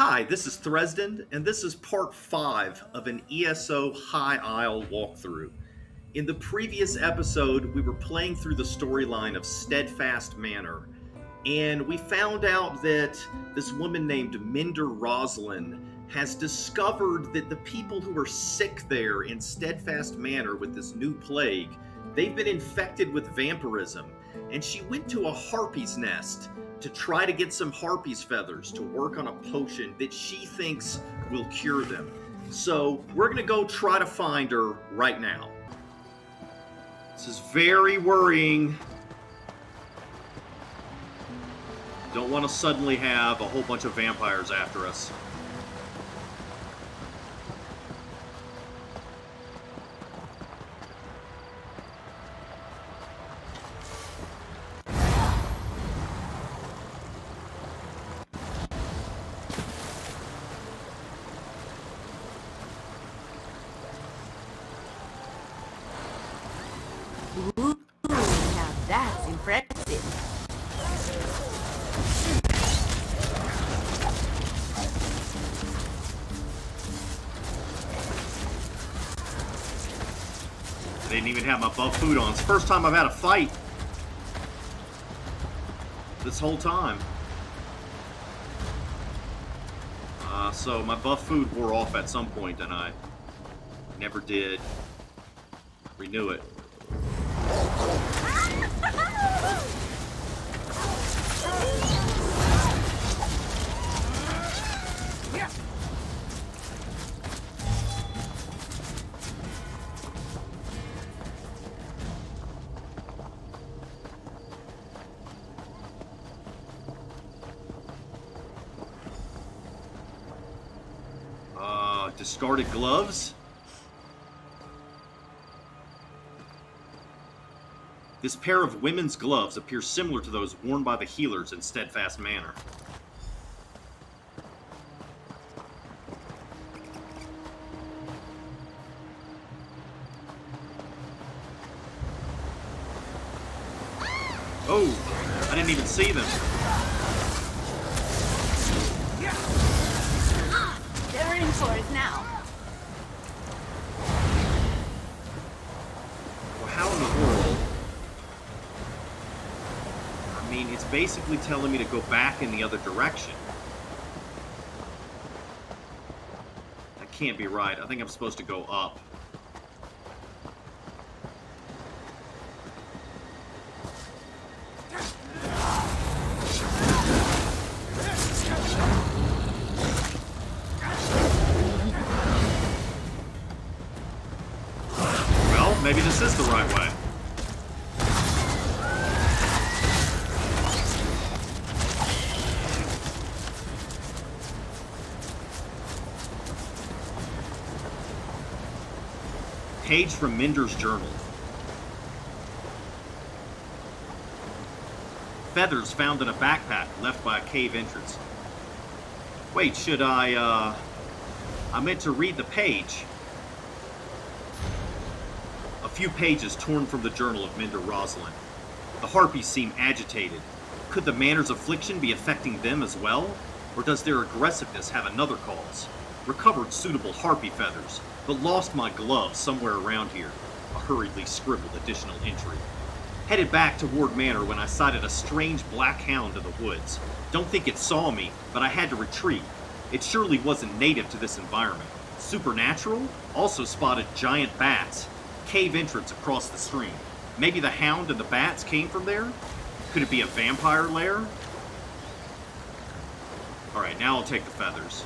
Hi, this is Thresden, and this is part 5 of an ESO High Isle walkthrough. In the previous episode, we were playing through the storyline of Steadfast Manor, and we found out that this woman named Mender Roslenn has discovered that the people who are sick there in Steadfast Manor with this new plague, they've been infected with vampirism, and she went to a harpy's nest to try to get some harpy's feathers to work on a potion that she thinks will cure them. So we're going to go try to find her right now. This is very worrying. Don't want to suddenly have a whole bunch of vampires after us. Ooh, now that's impressive. I didn't even have my buff food on. It's the first time I've had a fight this whole time. So my buff food wore off at some point, and I never did renew it. Discarded gloves? This pair of women's gloves appears similar to those worn by the healers in Steadfast Manor. Oh, I didn't even see them. They're in for it now. Well, how in the world? I mean, it's basically telling me to go back in the other direction. That can't be right. I think I'm supposed to go up. Maybe this is the right way. Page from Mender's journal. Feathers found in a backpack left by a cave entrance. Wait, should I meant to read the page. A few pages torn from the journal of Mender Roselenn. The harpies seem agitated. Could the manor's affliction be affecting them as well? Or does their aggressiveness have another cause? Recovered suitable harpy feathers, but lost my gloves somewhere around here. A hurriedly scribbled additional entry. Headed back toward Manor when I sighted a strange black hound in the woods. Don't think it saw me, but I had to retreat. It surely wasn't native to this environment. Supernatural? Also spotted giant bats. Cave entrance across the stream. Maybe the hound and the bats came from there? Could it be a vampire lair? Alright, now I'll take the feathers.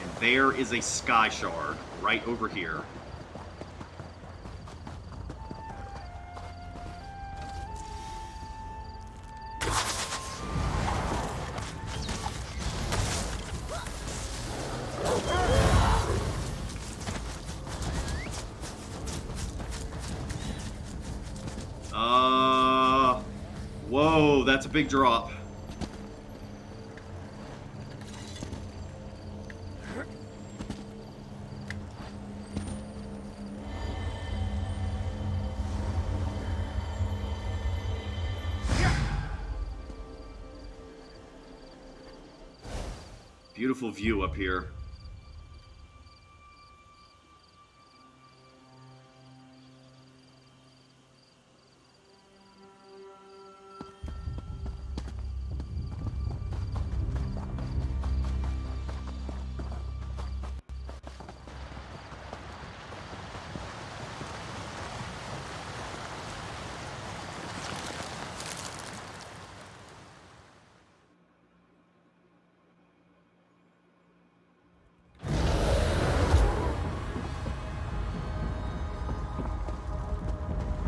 And there is a Skyshard right over here. Whoa, that's a big drop. Beautiful view up here.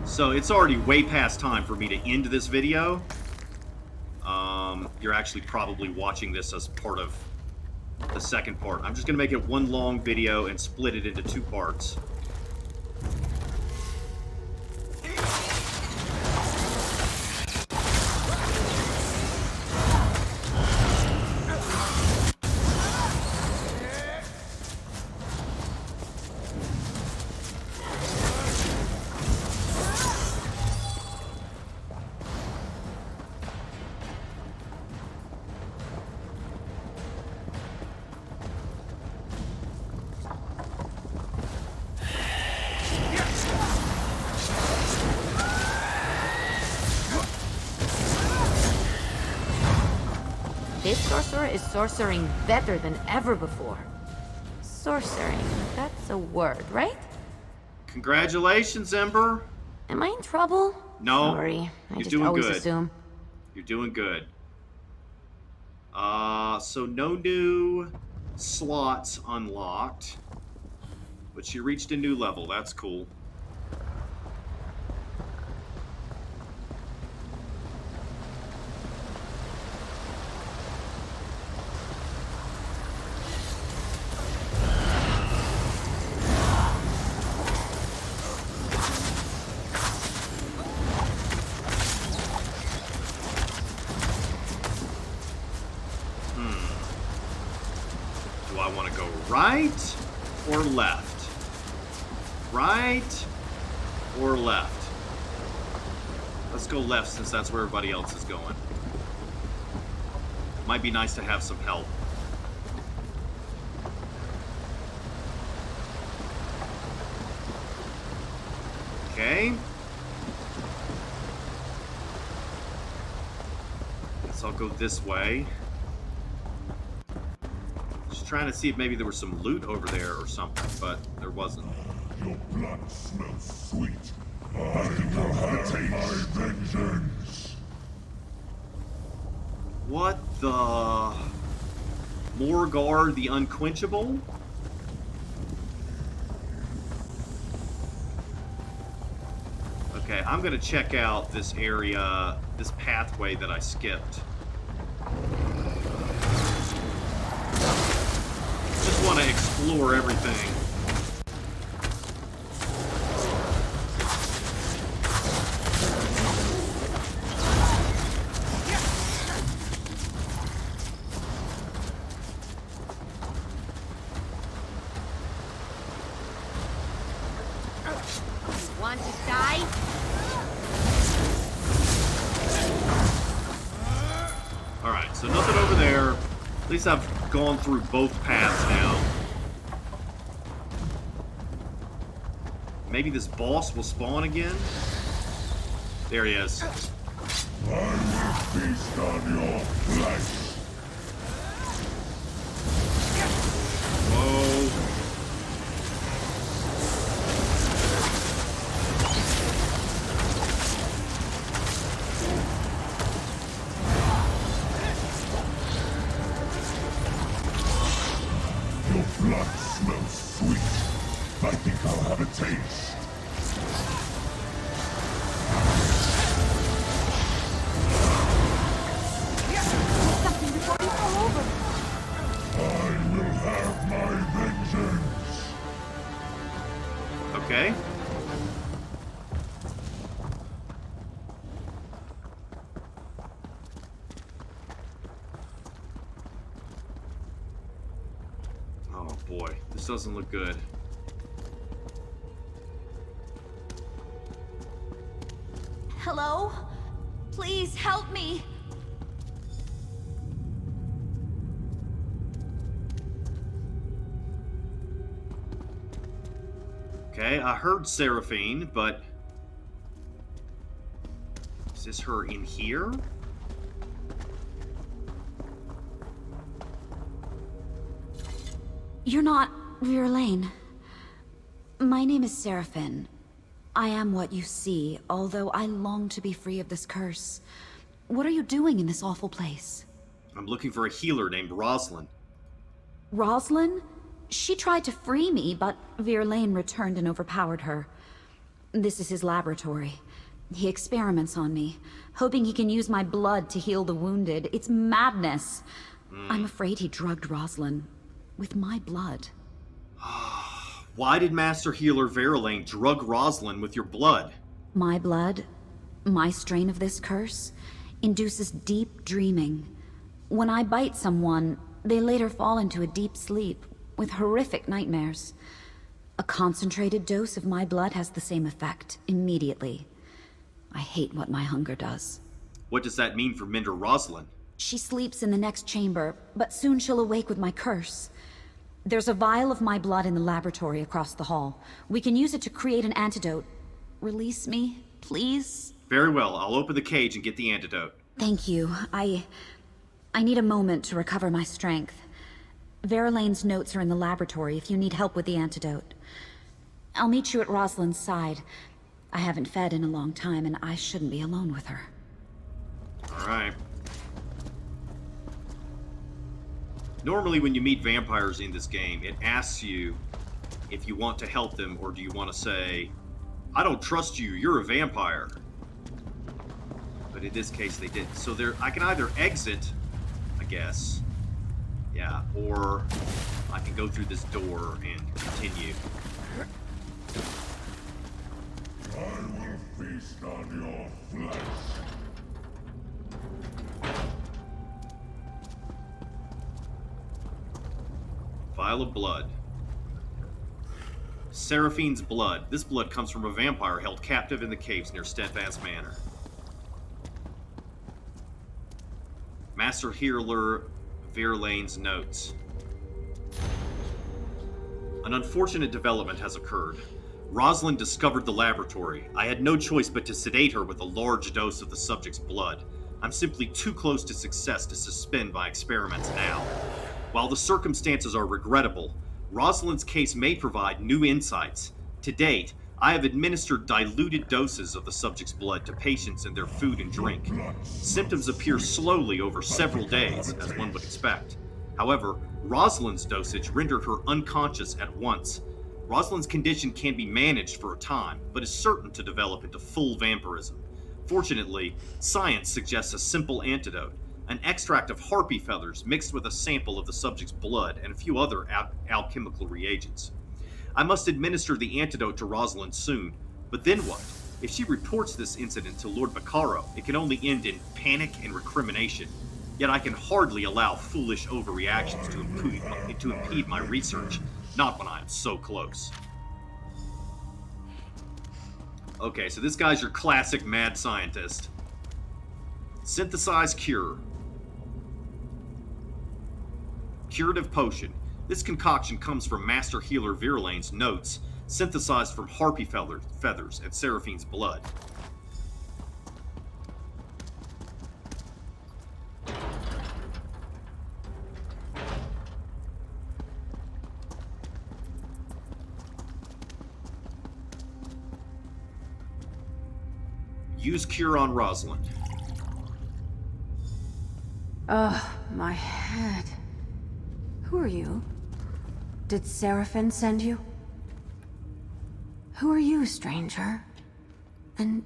So it's already way past time for me to end this video. You're actually probably watching this as part of the second part. I'm just going to make it one long video and split it into 2 parts. This sorcerer is sorcering better than ever before. Sorcering, that's a word, right? Congratulations, Ember. Am I in trouble? No. Sorry, I You're just doing always good. assume. You're doing good. So no new slots unlocked. But she reached a new level. That's cool. Do I want to go right or left? Right or left? Let's go left since that's where everybody else is going. Might be nice to have some help. Okay. Guess I'll go this way. Just trying to see if maybe there was some loot over there or something, but there wasn't. Your blood smells sweet. I will have my vengeance. What the... Morgar the Unquenchable? Okay, I'm gonna check out this area, this pathway that I skipped. Just want to explore everything. Want to die? Alright, so nothing over there. At least I've gone through both paths now. Maybe this boss will spawn again? There he is. I will feast on your flesh. Whoa. Your blood smells sweet. I think I'll have a taste. Something before you fall over. I will have my vengeance. Okay. Oh boy, this doesn't look good. Hello? Please help me. Okay, I heard Seraphyne, but... Is this her in here? You're not Viralaine. My name is Seraphyne. I am what you see, although I long to be free of this curse. What are you doing in this awful place? I'm looking for a healer named Roslenn. Roselenn? She tried to free me, but Viralaine returned and overpowered her. This is his laboratory. He experiments on me, hoping he can use my blood to heal the wounded. It's madness. I'm afraid he drugged Roselenn with my blood. Why did Master Healer Viralaine drug Roslenn with your blood? My blood, my strain of this curse, induces deep dreaming. When I bite someone, they later fall into a deep sleep with horrific nightmares. A concentrated dose of my blood has the same effect immediately. I hate what my hunger does. What does that mean for Mender Roslenn? She sleeps in the next chamber, but soon she'll awake with my curse. There's a vial of my blood in the laboratory across the hall. We can use it to create an antidote. Release me, please? Very well, I'll open the cage and get the antidote. Thank you. I need a moment to recover my strength. Viralaine's notes are in the laboratory if you need help with the antidote. I'll meet you at Roslenn's side. I haven't fed in a long time, and I shouldn't be alone with her. Alright. Normally when you meet vampires in this game, it asks you if you want to help them, or do you want to say, I don't trust you, you're a vampire. But in this case they didn't. So I can either exit, I guess. Yeah, or I can go through this door and continue. I will feast on your flesh. Vial of blood. Seraphine's blood. This blood comes from a vampire held captive in the caves near Steadfast Manor. Master Healer Viralaine's notes. An unfortunate development has occurred. Roselenn discovered the laboratory. I had no choice but to sedate her with a large dose of the subject's blood. I'm simply too close to success to suspend my experiments now. While the circumstances are regrettable, Roselenn's case may provide new insights. To date, I have administered diluted doses of the subject's blood to patients in their food and drink. Symptoms appear slowly over several days, as one would expect. However, Roselenn's dosage rendered her unconscious at once. Roselenn's condition can be managed for a time, but is certain to develop into full vampirism. Fortunately, science suggests a simple antidote. An extract of harpy feathers mixed with a sample of the subject's blood and a few other alchemical reagents. I must administer the antidote to Roselenn soon, but then what? If she reports this incident to Lord Vaccaro, it can only end in panic and recrimination. Yet I can hardly allow foolish overreactions to impede my research, not when I am so close. Okay, so this guy's your classic mad scientist. Synthesize cure. Curative potion. This concoction comes from Master Healer Viralaine's notes, synthesized from harpy feathers and Seraphine's blood. Use cure on Roselenn. Ugh, my head. Who are you? Did Seraphyne send you? Who are you, stranger? And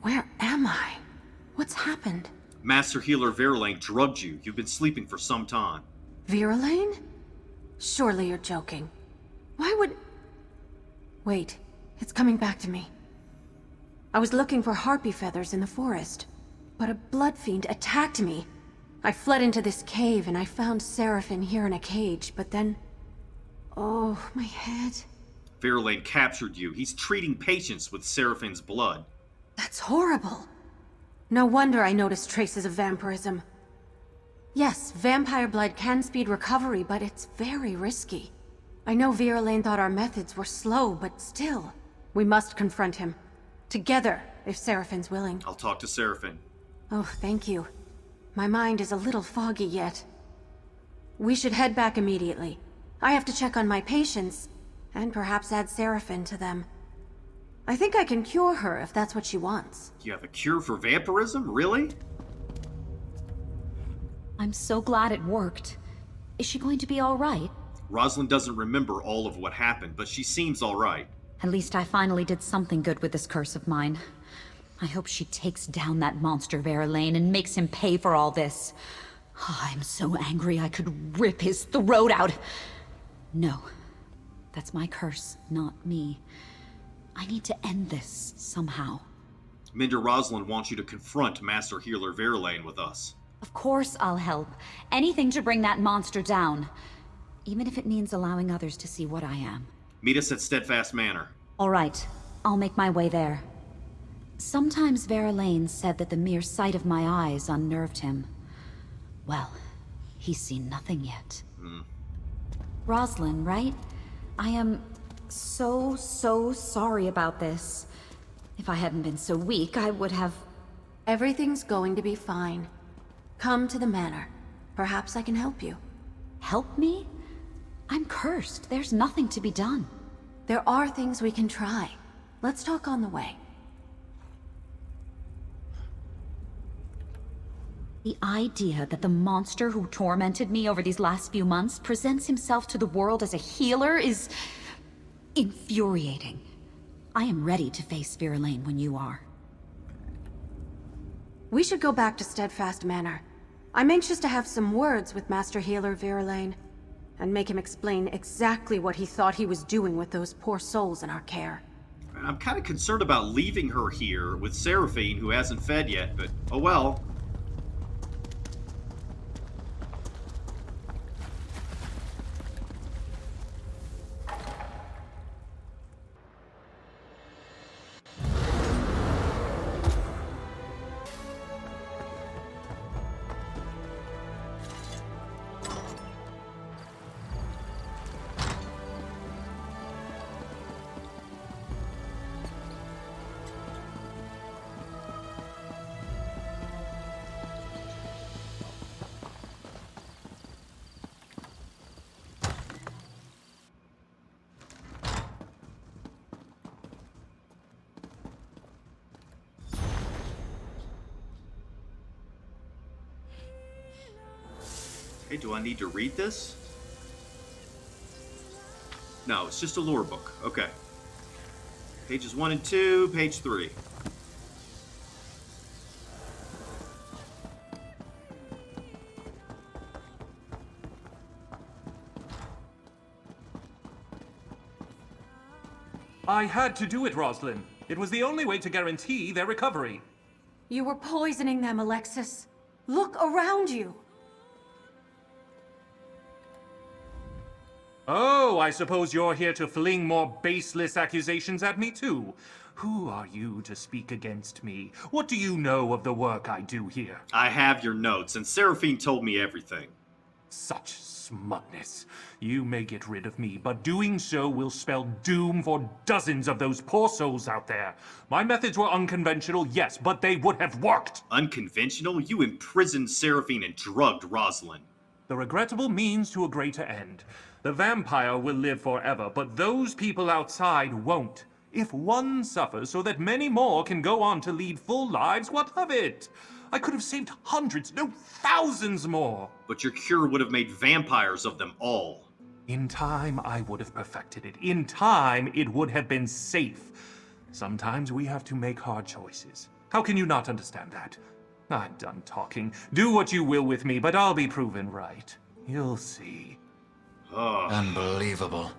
where am I? What's happened? Master Healer Viralaine drugged you. You've been sleeping for some time. Viralaine? Surely you're joking. Why would... Wait, it's coming back to me. I was looking for harpy feathers in the forest, but a blood fiend attacked me. I fled into this cave and I found Seraphyne here in a cage, but then... Oh, my head. Viralaine captured you. He's treating patients with Seraphine's blood. That's horrible. No wonder I noticed traces of vampirism. Yes, vampire blood can speed recovery, but it's very risky. I know Viralaine thought our methods were slow, but still. We must confront him. Together, if Seraphine's willing. I'll talk to Seraphyne. Oh, thank you. My mind is a little foggy yet. We should head back immediately. I have to check on my patients, and perhaps add Seraphyne to them. I think I can cure her if that's what she wants. You have a cure for vampirism? Really? I'm so glad it worked. Is she going to be all right? Roslenn doesn't remember all of what happened, but she seems all right. At least I finally did something good with this curse of mine. I hope she takes down that monster Viralaine and makes him pay for all this. I'm so angry I could rip his throat out. No, that's my curse, not me. I need to end this somehow. Mender Roslenn wants you to confront Master Healer Viralaine with us. Of course I'll help. Anything to bring that monster down. Even if it means allowing others to see what I am. Meet us at Steadfast Manor. All right, I'll make my way there. Sometimes Viralaine said that the mere sight of my eyes unnerved him. Well, he's seen nothing yet. Roslenn, right? I am so sorry about this. If I hadn't been so weak, I would have... Everything's going to be fine. Come to the manor. Perhaps I can help you. Help me? I'm cursed. There's nothing to be done. There are things we can try. Let's talk on the way. The idea that the monster who tormented me over these last few months presents himself to the world as a healer is... infuriating. I am ready to face Viralaine when you are. We should go back to Steadfast Manor. I'm anxious to have some words with Master Healer Viralaine, and make him explain exactly what he thought he was doing with those poor souls in our care. I'm kind of concerned about leaving her here with Seraphyne, who hasn't fed yet, but oh well. Hey, do I need to read this? No, it's just a lore book. Okay. Pages 1 and 2, page 3. I had to do it, Roslenn. It was the only way to guarantee their recovery. You were poisoning them, Alexis. Look around you. Oh, I suppose you're here to fling more baseless accusations at me, too. Who are you to speak against me? What do you know of the work I do here? I have your notes, and Seraphyne told me everything. Such smuggness. You may get rid of me, but doing so will spell doom for dozens of those poor souls out there. My methods were unconventional, yes, but they would have worked. Unconventional? You imprisoned Seraphyne and drugged Roselenn. The regrettable means to a greater end. The vampire will live forever, but those people outside won't. If one suffers so that many more can go on to lead full lives, what of it? I could have saved hundreds, no, thousands more. But your cure would have made vampires of them all. In time, I would have perfected it. In time, it would have been safe. Sometimes we have to make hard choices. How can you not understand that? I'm done talking. Do what you will with me, but I'll be proven right. You'll see. Unbelievable.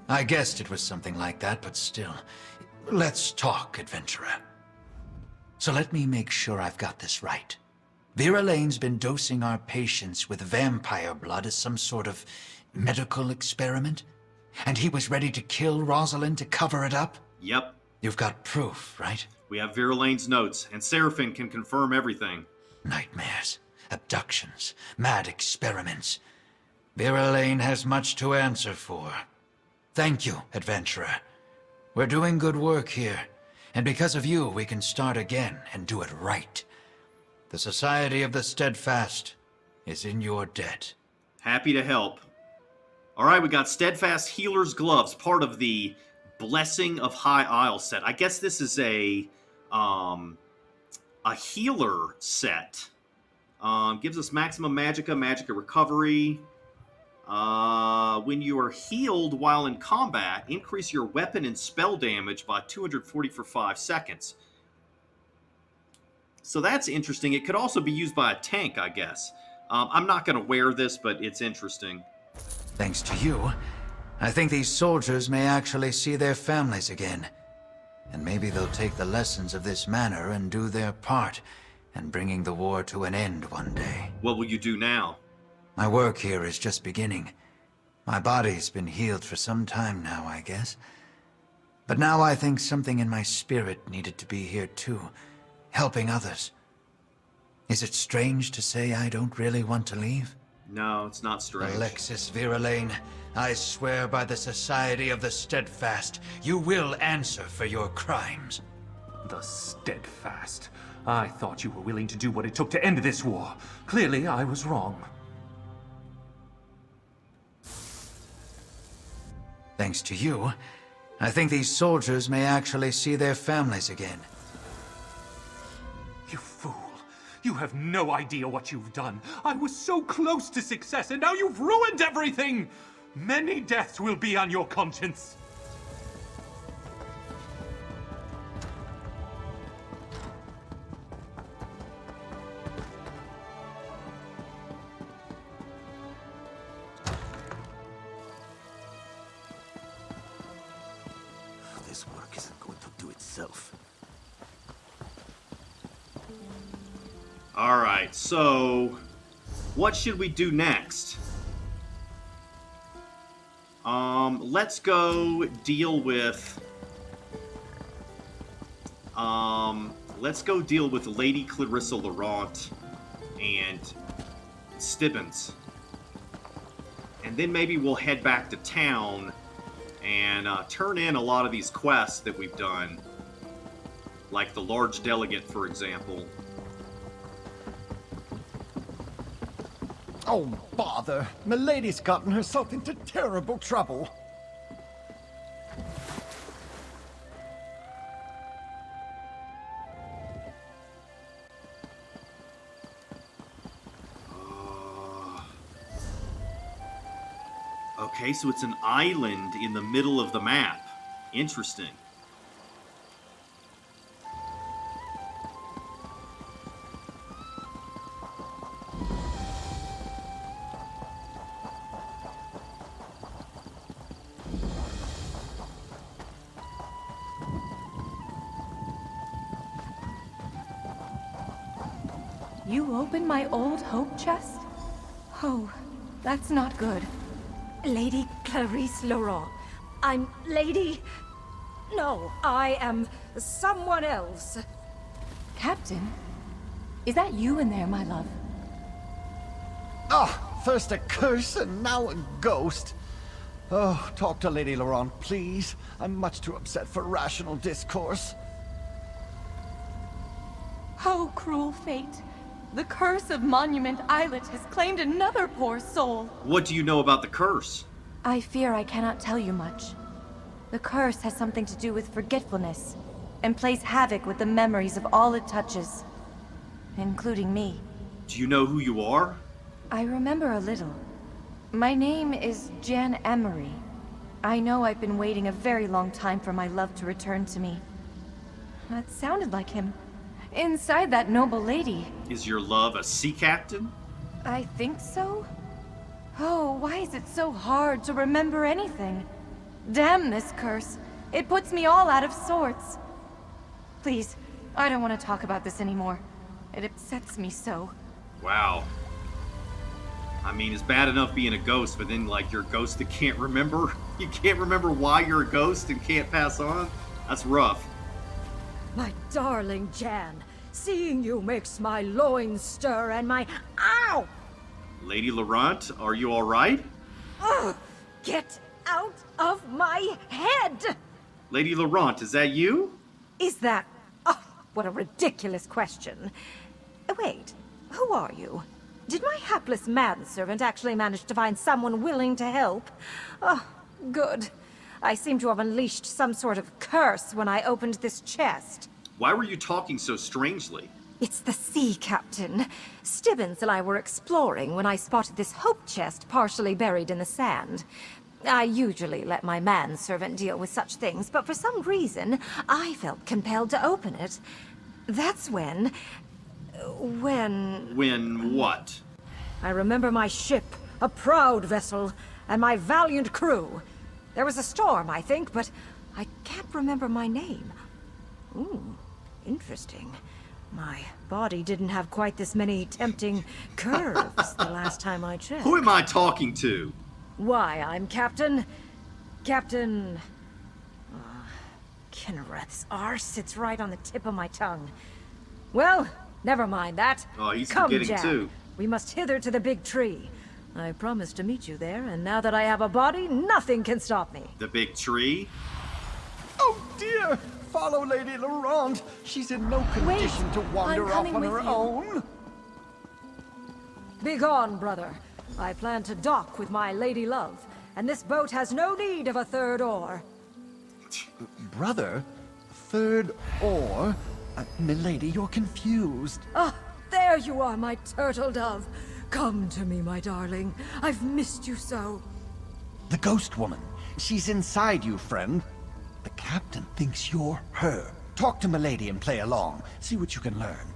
I guessed it was something like that, but still. Let's talk, adventurer. So let me make sure I've got this right. Viralaine's been dosing our patients with vampire blood as some sort of medical experiment? And he was ready to kill Roselenn to cover it up? Yep. You've got proof, right? We have Viralaine's notes, and Seraphyne can confirm everything. Nightmares, abductions, mad experiments. Viralaine has much to answer for. Thank you, adventurer. We're doing good work here, and because of you, we can start again and do it right. The Society of the Steadfast is in your debt. Happy to help. All right, we got Steadfast Healer's Gloves, part of the Blessing of High Isle set. I guess this is a healer set. Gives us maximum magicka recovery. When you are healed while in combat, increase your weapon and spell damage by 240 for 5 seconds. So that's interesting. It could also be used by a tank, I guess. I'm not going to wear this, but it's interesting. Thanks to you, I think these soldiers may actually see their families again. And maybe they'll take the lessons of this manor and do their part in bringing the war to an end one day. What will you do now? My work here is just beginning. My body's been healed for some time now, I guess. But now I think something in my spirit needed to be here too, helping others. Is it strange to say I don't really want to leave? No, it's not strange. Alexis Viralaine, I swear by the Society of the Steadfast, you will answer for your crimes. The Steadfast. I thought you were willing to do what it took to end this war. Clearly, I was wrong. Thanks to you, I think these soldiers may actually see their families again. You fool. You have no idea what you've done. I was so close to success, and now you've ruined everything! Many deaths will be on your conscience. This work isn't going to do itself. Alright, so what should we do next? Let's go deal with Lady Clarisse Laurent and Stibbons. And then maybe we'll head back to town and turn in a lot of these quests that we've done. Like the Large Delegate, for example. Oh, bother. Milady's gotten herself into terrible trouble. Okay, so it's an island in the middle of the map. Interesting. You opened my old hope chest? Oh, that's not good. Lady Clarisse Laurent. I'm Lady... No, I am someone else. Captain? Is that you in there, my love? Ah, first a curse and now a ghost. Oh, talk to Lady Laurent, please. I'm much too upset for rational discourse. Oh, cruel fate. The curse of Monument Islet has claimed another poor soul. What do you know about the curse? I fear I cannot tell you much. The curse has something to do with forgetfulness, and plays havoc with the memories of all it touches, including me. Do you know who you are? I remember a little. My name is Janne Emarie. I know I've been waiting a very long time for my love to return to me. That sounded like him. Inside that noble lady. Is your love a sea captain? I think so? Oh, why is it so hard to remember anything? Damn this curse. It puts me all out of sorts. Please, I don't want to talk about this anymore. It upsets me so. Wow. I mean, it's bad enough being a ghost, but then, like, you're a ghost that can't remember. You can't remember why you're a ghost and can't pass on? That's rough. My darling Janne, seeing you makes my loins stir and my... Ow! Lady Laurent, are you alright? Ugh! Get out of my head! Lady Laurent, is that you? Is that... Oh, what a ridiculous question. Wait, who are you? Did my hapless manservant actually manage to find someone willing to help? Oh, good. I seem to have unleashed some sort of curse when I opened this chest. Why were you talking so strangely? It's the sea captain. Stibbons and I were exploring when I spotted this hope chest partially buried in the sand. I usually let my manservant deal with such things, but for some reason, I felt compelled to open it. That's when... When what? I remember my ship, a proud vessel, and my valiant crew. There was a storm, I think, but I can't remember my name. Ooh, interesting. My body didn't have quite this many tempting curves the last time I checked. Who am I talking to? Why, I'm Captain... Kinnereth's R sits right on the tip of my tongue. Well, never mind that. Oh, he's Come, forgetting Janne. too. We must hither to the big tree. I promised to meet you there, and now that I have a body, nothing can stop me. The big tree? Oh dear! Follow Lady Laurent. She's in no condition to wander I'm off coming on with her you. own. Begone, brother. I plan to dock with my lady love, and this boat has no need of a third oar. Brother? Third oar? Milady, you're confused. Ah, there you are, my turtle dove. Come to me, my darling. I've missed you so. The ghost woman. She's inside you, friend. The captain thinks you're her. Talk to Milady and play along. See what you can learn.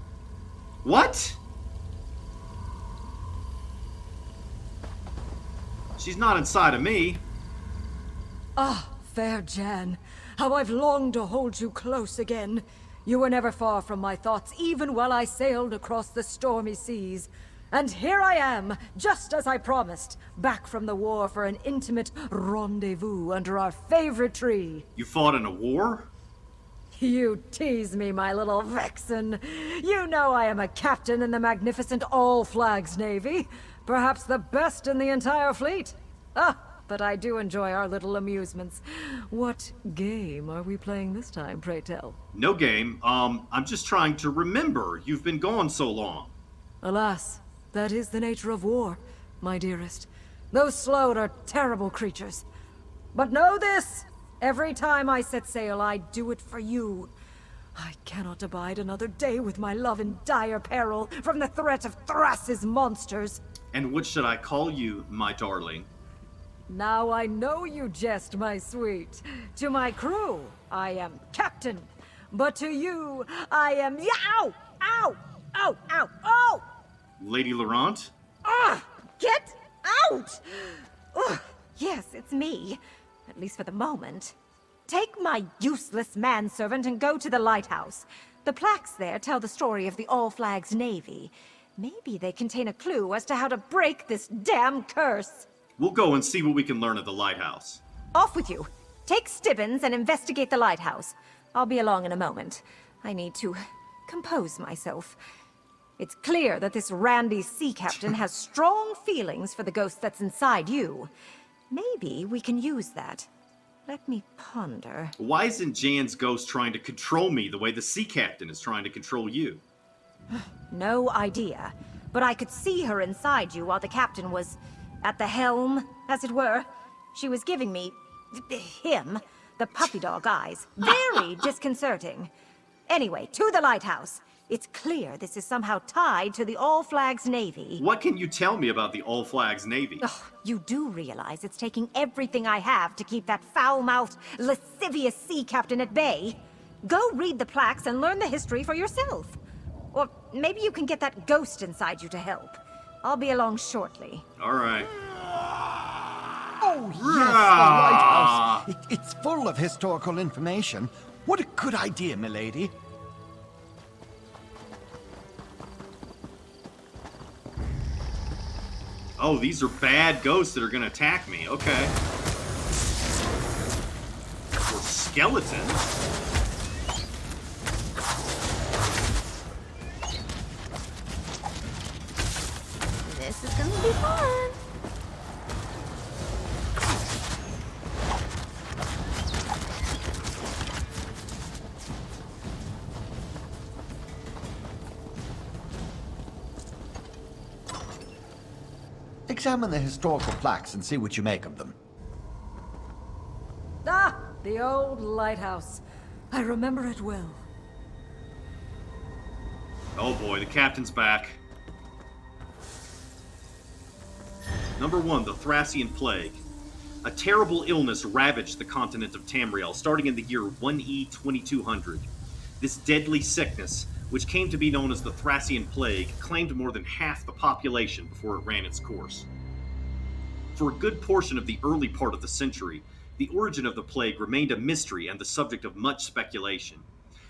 What? She's not inside of me. Ah, fair Janne. How I've longed to hold you close again. You were never far from my thoughts, even while I sailed across the stormy seas. And here I am, just as I promised, back from the war for an intimate rendezvous under our favorite tree. You fought in a war? You tease me, my little vixen. You know I am a captain in the magnificent All Flags Navy. Perhaps the best in the entire fleet. Ah, but I do enjoy our little amusements. What game are we playing this time, pray tell? No game. I'm just trying to remember. You've been gone so long. Alas, that is the nature of war, my dearest. Those Sloat are terrible creatures. But know this! Every time I set sail, I do it for you. I cannot abide another day with my love in dire peril from the threat of Thras's monsters. And what should I call you, my darling? Now I know you jest, my sweet. To my crew, I am Captain. But to you, I am... Ow! Ow! Ow! Ow! Oh! Lady Laurent? Ah! Get out! Ugh. Yes, it's me. At least for the moment. Take my useless manservant and go to the Lighthouse. The plaques there tell the story of the All Flags Navy. Maybe they contain a clue as to how to break this damn curse. We'll go and see what we can learn at the Lighthouse. Off with you. Take Stibbons and investigate the Lighthouse. I'll be along in a moment. I need to compose myself. It's clear that this randy sea captain has strong feelings for the ghost that's inside you. Maybe we can use that. Let me ponder. Why isn't Janne's ghost trying to control me the way the sea captain is trying to control you? No idea. But I could see her inside you while the captain was at the helm, as it were. She was giving me... him, the puppy dog eyes. Very disconcerting. Anyway, to the Lighthouse. It's clear this is somehow tied to the All Flags Navy. What can you tell me about the All Flags Navy? Ugh, you do realize it's taking everything I have to keep that foul-mouthed, lascivious sea captain at bay. Go read the plaques and learn the history for yourself. Or maybe you can get that ghost inside you to help. I'll be along shortly. All right. Oh, yes, the Lighthouse. It's full of historical information. What a good idea, milady. Oh, these are bad ghosts that are gonna attack me. Okay. Or skeletons. This is gonna be fun. Examine the historical plaques and see what you make of them. Ah, the old lighthouse. I remember it well. Oh boy, the captain's back. Number 1, the Thracian Plague. A terrible illness ravaged the continent of Tamriel starting in the year 1E 2200. This deadly sickness, which came to be known as the Thracian Plague, claimed more than half the population before it ran its course. For a good portion of the early part of the century, the origin of the plague remained a mystery and the subject of much speculation.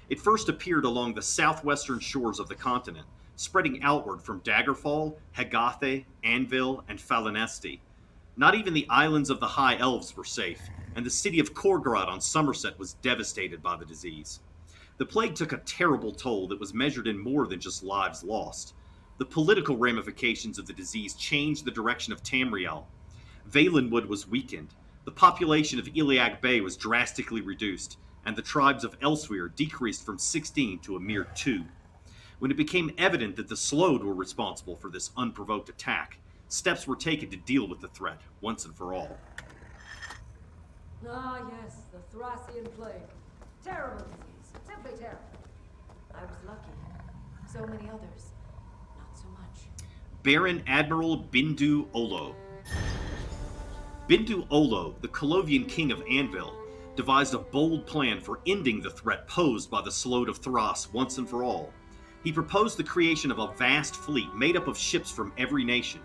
It first appeared along the southwestern shores of the continent, spreading outward from Daggerfall, Hegathe, Anvil, and Falinesti. Not even the islands of the High Elves were safe, and the city of Korgrad on Somerset was devastated by the disease. The plague took a terrible toll that was measured in more than just lives lost. The political ramifications of the disease changed the direction of Tamriel. Valenwood was weakened, the population of Iliag Bay was drastically reduced, and the tribes of Elsewhere decreased from 16 to a mere 2. When it became evident that the Slode were responsible for this unprovoked attack, steps were taken to deal with the threat once and for all. Ah, yes, the Thracian Plague. Terrible disease. Simply terrible. I was lucky. So many others, not so much. Baron Admiral Bindu Olo. Bindu Olo, the Colovian king of Anvil, devised a bold plan for ending the threat posed by the Slode of Thras once and for all. He proposed the creation of a vast fleet made up of ships from every nation.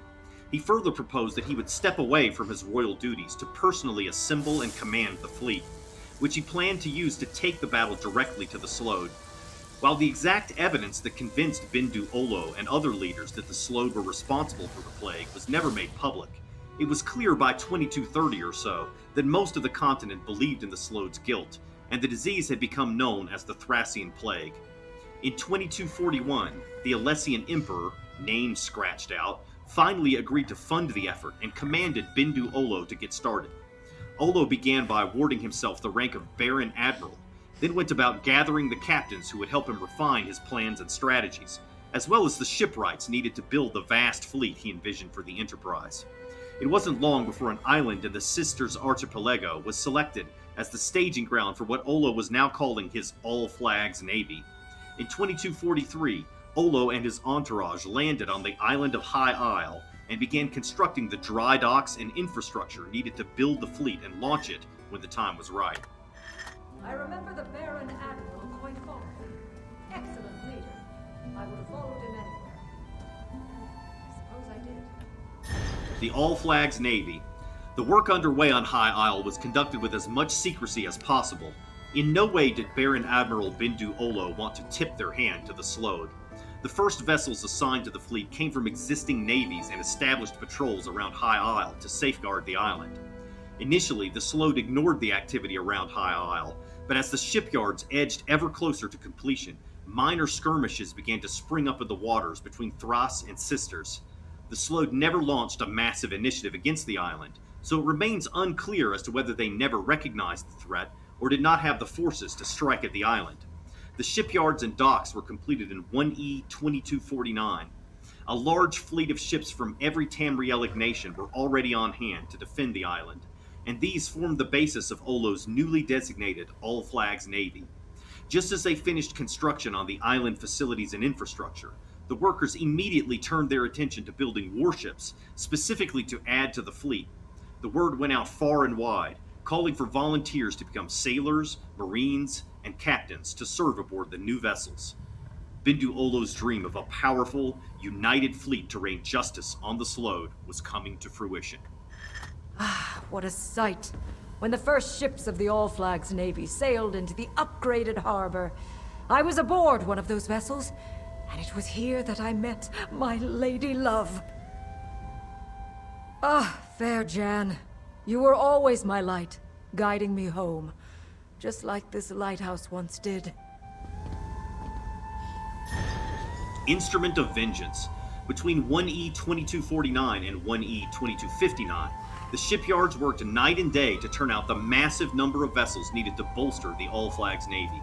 He further proposed that he would step away from his royal duties to personally assemble and command the fleet, which he planned to use to take the battle directly to the Slode. While the exact evidence that convinced Bindu Olo and other leaders that the Slode were responsible for the plague was never made public, it was clear by 2230 or so that most of the continent believed in the Slode's guilt, and the disease had become known as the Thracian Plague. In 2241, the Alessian emperor, name scratched out, finally agreed to fund the effort and commanded Bindu Olo to get started. Olo began by awarding himself the rank of Baron Admiral, then went about gathering the captains who would help him refine his plans and strategies, as well as the shipwrights needed to build the vast fleet he envisioned for the enterprise. It wasn't long before an island in the Sisters Archipelago was selected as the staging ground for what Olo was now calling his All Flags Navy. In 2243, Olo and his entourage landed on the island of High Isle and began constructing the dry docks and infrastructure needed to build the fleet and launch it when the time was right. I remember the Baron Admiral quite fondly. Excellent leader. I would have followed him anywhere. I suppose I did. The All Flags Navy. The work underway on High Isle was conducted with as much secrecy as possible. In no way did Baron Admiral Bindu Olo want to tip their hand to the Slode. The first vessels assigned to the fleet came from existing navies and established patrols around High Isle to safeguard the island. Initially, the Slode ignored the activity around High Isle, but as the shipyards edged ever closer to completion, minor skirmishes began to spring up in the waters between Thras and Sisters. The Slode never launched a massive initiative against the island, so it remains unclear as to whether they never recognized the threat or did not have the forces to strike at the island. The shipyards and docks were completed in 1E 2249. A large fleet of ships from every Tamrielic nation were already on hand to defend the island, and these formed the basis of Olo's newly designated All Flags Navy. Just as they finished construction on the island facilities and infrastructure, the workers immediately turned their attention to building warships, specifically to add to the fleet. The word went out far and wide, calling for volunteers to become sailors, marines, and captains to serve aboard the new vessels. Bindu Olo's dream of a powerful, united fleet to reign justice on the Slode was coming to fruition. Ah, what a sight! When the first ships of the All Flags Navy sailed into the upgraded harbor, I was aboard one of those vessels, and it was here that I met my lady love. Ah, fair Janne, you were always my light, guiding me home, just like this lighthouse once did. Instrument of Vengeance. Between 1E 2249 and 1E 2259, the shipyards worked night and day to turn out the massive number of vessels needed to bolster the All Flags Navy.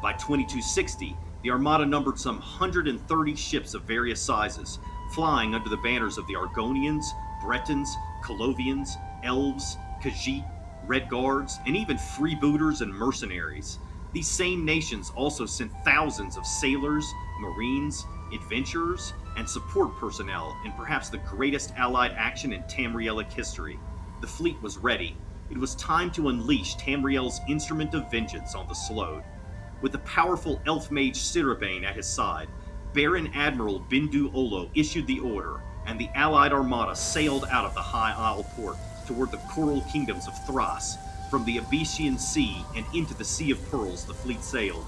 By 2260, the Armada numbered some 130 ships of various sizes, flying under the banners of the Argonians, Bretons, Colovians, Elves, Khajiit, Red Guards, and even freebooters and mercenaries. These same nations also sent thousands of sailors, marines, adventurers, and support personnel in perhaps the greatest Allied action in Tamrielic history. The fleet was ready. It was time to unleash Tamriel's instrument of vengeance on the Slode. With the powerful elf mage Seraphyne at his side, Baron Admiral Bindu Olo issued the order, and the Allied armada sailed out of the High Isle port toward the coral kingdoms of Thras. From the Abyssian Sea and into the Sea of Pearls, the fleet sailed,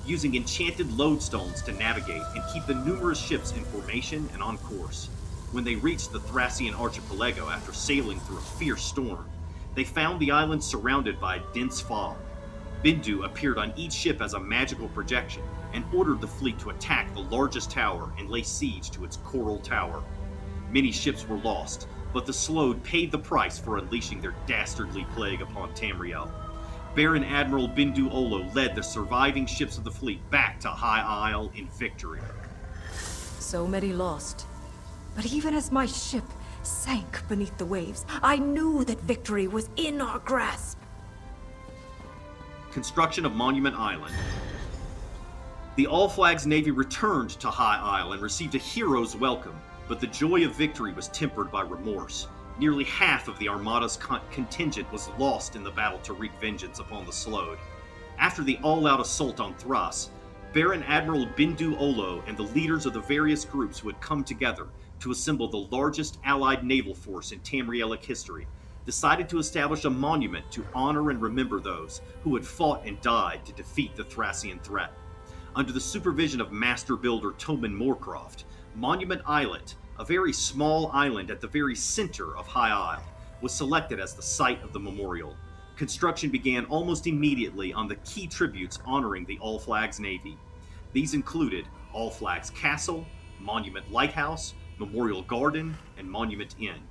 using enchanted lodestones to navigate and keep the numerous ships in formation and on course. When they reached the Thracian archipelago after sailing through a fierce storm, they found the island surrounded by a dense fog. Bindu appeared on each ship as a magical projection and ordered the fleet to attack the largest tower and lay siege to its coral tower. Many ships were lost, but the Slode paid the price for unleashing their dastardly plague upon Tamriel. Baron Admiral Bindu Olo led the surviving ships of the fleet back to High Isle in victory. So many lost. But even as my ship sank beneath the waves, I knew that victory was in our grasp. Construction of Monument Island. The All Flags Navy returned to High Isle and received a hero's welcome, but the joy of victory was tempered by remorse. Nearly half of the Armada's contingent was lost in the battle to wreak vengeance upon the Slode. After the all-out assault on Thras, Baron Admiral Bindu Olo and the leaders of the various groups who had come together to assemble the largest Allied naval force in Tamrielic history decided to establish a monument to honor and remember those who had fought and died to defeat the Thracian threat. Under the supervision of Master Builder Tobin Moorcroft, Monument Islet, a very small island at the very center of High Isle, was selected as the site of the memorial. Construction began almost immediately on the key tributes honoring the All Flags Navy. These included All Flags Castle, Monument Lighthouse, Memorial Garden, and Monument Inn.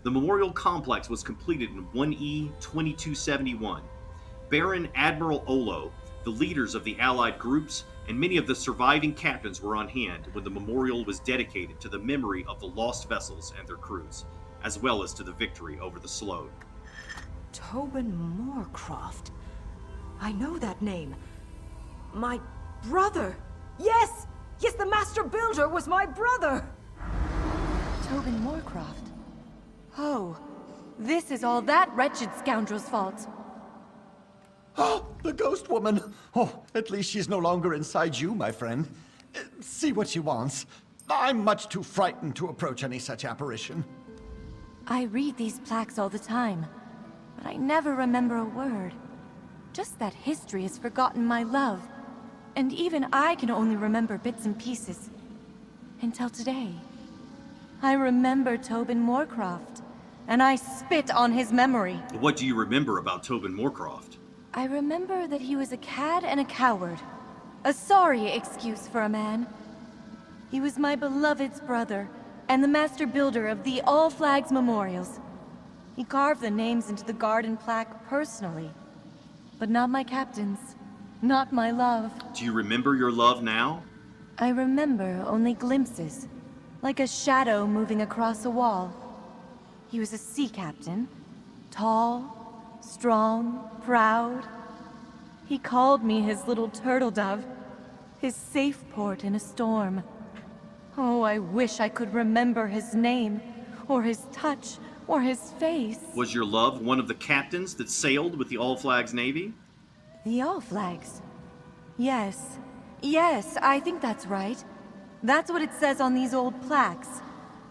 The memorial complex was completed in 1E 2271. Baron Admiral Olo, the leaders of the Allied groups, and many of the surviving captains were on hand when the memorial was dedicated to the memory of the lost vessels and their crews, as well as to the victory over the Slode. Tobin Moorcroft. I know that name. My brother! Yes! Yes, the Master Builder was my brother! Tobin Moorcroft. Oh, this is all that wretched scoundrel's fault. Oh, the ghost woman! Oh, at least she's no longer inside you, my friend. See what she wants. I'm much too frightened to approach any such apparition. I read these plaques all the time, but I never remember a word. Just that history has forgotten my love. And even I can only remember bits and pieces. Until today. I remember Tobin Moorcroft, and I spit on his memory. What do you remember about Tobin Moorcroft? I remember that he was a cad and a coward. A sorry excuse for a man. He was my beloved's brother, and the master builder of the All Flags memorials. He carved the names into the garden plaque personally. But not my captain's. Not my love. Do you remember your love now? I remember only glimpses. Like a shadow moving across a wall. He was a sea captain. Tall, strong, proud. He called me his little turtle dove. His safe port in a storm. Oh, I wish I could remember his name, or his touch, or his face. Was your love one of the captains that sailed with the All Flags Navy? The All Flags? Yes. Yes, I think that's right. That's what it says on these old plaques.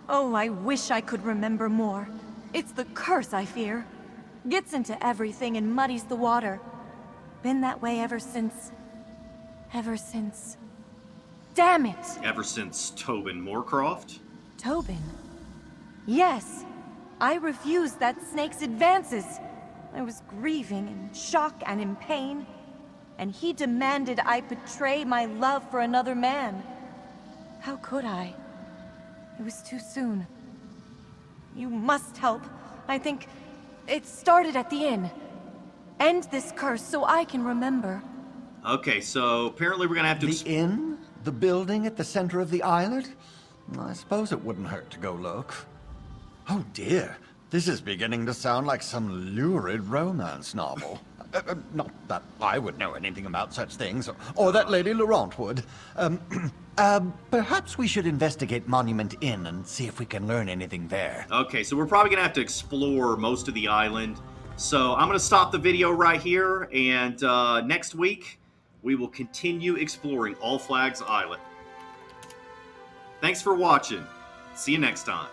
Oh, I wish I could remember more. It's the curse, I fear. Gets into everything and muddies the water. Been that way ever since... Damn it! Ever since Tobin Moorcroft? Tobin? Yes. I refused that snake's advances. I was grieving, in shock, and in pain. And he demanded I betray my love for another man. How could I? It was too soon. You must help. I think it started at the inn. End this curse so I can remember. Okay, so apparently we're gonna have to... The inn? The building at the center of the islet? I suppose it wouldn't hurt to go look. Oh dear, this is beginning to sound like some lurid romance novel. Not that I would know anything about such things, or that Lady Laurent would. Perhaps we should investigate Monument Inn and see if we can learn anything there. Okay, so we're probably going to have to explore most of the island. So I'm going to stop the video right here, and next week we will continue exploring All Flags Islet. Thanks for watching. See you next time.